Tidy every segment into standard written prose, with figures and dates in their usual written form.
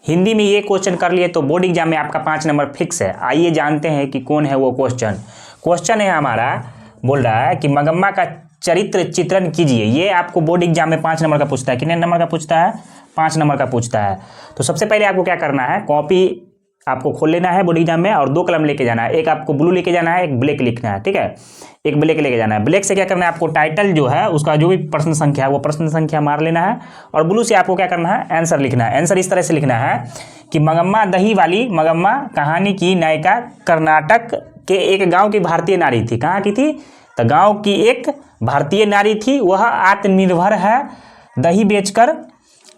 हिंदी में ये क्वेश्चन कर लिए तो बोर्ड एग्जाम में आपका 5 नंबर फिक्स है। आइए जानते हैं कि कौन है वो क्वेश्चन। क्वेश्चन है हमारा, बोल रहा है कि मंगम्मा का चरित्र चित्रण कीजिए। ये आपको बोर्ड एग्जाम में 5 नंबर का पूछता है। कितने नंबर का पूछता है? 5 नंबर का पूछता है। तो सबसे पहले आपको क्या करना है, कॉपी आपको खोल लेना है बोर्ड एग्जाम में और 2 कलम लेके जाना है। एक आपको ब्लू लेके जाना है, एक ब्लैक लिखना है, ठीक है। एक ब्लैक लेके जाना है। ब्लैक से क्या करना है, आपको टाइटल जो है उसका जो भी प्रश्न संख्या है वो प्रश्न संख्या मार लेना है और ब्लू से आपको क्या करना है, आंसर लिखना है। आंसर इस तरह से लिखना है कि मंगम्मा दही वाली मंगम्मा कहानी की नायिका कर्नाटक के एक गाँव की भारतीय नारी थी। कहाँ की थी? तो गाँव की एक भारतीय नारी थी। वह आत्मनिर्भर है, दही बेचकर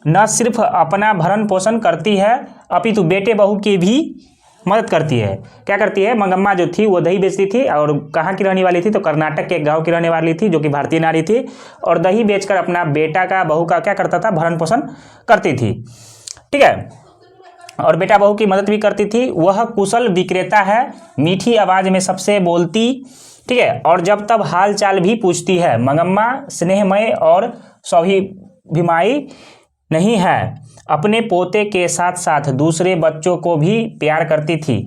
न सिर्फ अपना भरण पोषण करती है अपितु बेटे बहू की भी मदद करती है। क्या करती है? मंगम्मा जो थी वो दही बेचती थी और कहाँ की रहने वाली थी? तो कर्नाटक के एक गांव की रहने वाली थी जो कि भारतीय नारी थी और दही बेचकर अपना बेटा का बहू का क्या करता था, भरण पोषण करती थी, ठीक है। और बेटा बहू की मदद भी करती थी। वह कुशल विक्रेता है, मीठी आवाज़ में सबसे बोलती, ठीक है, और जब तब हाल चाल भी पूछती है। मंगम्मा स्नेहमय और स्वाभिमानी नहीं है, अपने पोते के साथ साथ दूसरे बच्चों को भी प्यार करती थी,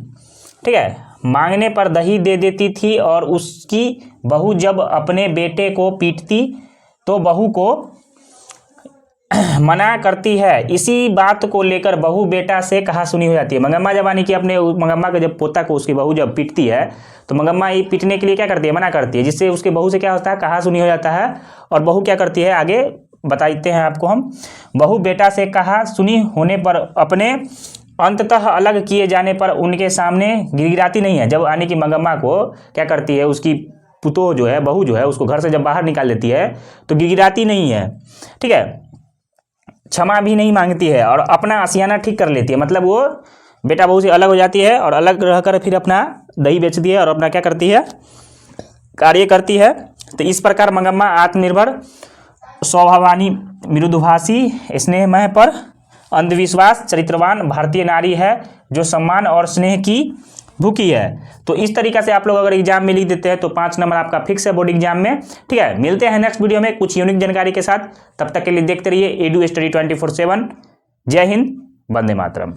ठीक है। मांगने पर दही दे देती थी और उसकी बहू जब अपने बेटे को पीटती तो बहू को मना करती है। इसी बात को लेकर बहू बेटा से कहा सुनी हो जाती है। मंगम्मा जब आने की अपने मंगम्मा के जब पोता को उसकी बहू जब पीटती है तो मंगम्मा ये पीटने के लिए क्या करती है, मना करती है, जिससे उसके बहू से क्या होता है, कहा सुनी हो जाता है। और बहू क्या करती है, आगे बताते हैं आपको हम। बहू बेटा से कहा सुनी होने पर अपने अंततः अलग किए जाने पर उनके सामने गिड़गिड़ाती नहीं है। जब आने की मंगम्मा को क्या करती है, उसकी पुतोह जो है, बहू जो है, उसको घर से जब बाहर निकाल देती है तो गिड़गिड़ाती नहीं है, ठीक है। क्षमा भी नहीं मांगती है और अपना आशियाना ठीक कर लेती है। मतलब वो बेटा बहू से अलग हो जाती है और अलग रहकर फिर अपना दही बेचती है और अपना क्या करती है, कार्य करती है। तो इस प्रकार मंगम्मा आत्मनिर्भर, स्वभावानी, मृदुभाषी, स्नेहमय पर अंधविश्वास, चरित्रवान भारतीय नारी है जो सम्मान और स्नेह की भूखी है। तो इस तरीका से आप लोग अगर एग्जाम में लिख देते हैं तो 5 नंबर आपका फिक्स है बोर्ड एग्जाम में, ठीक है। मिलते हैं नेक्स्ट वीडियो में कुछ यूनिक जानकारी के साथ। तब तक के लिए देखते रहिए एडू स्टडी 24/7। जय हिंद, वंदे मातरम।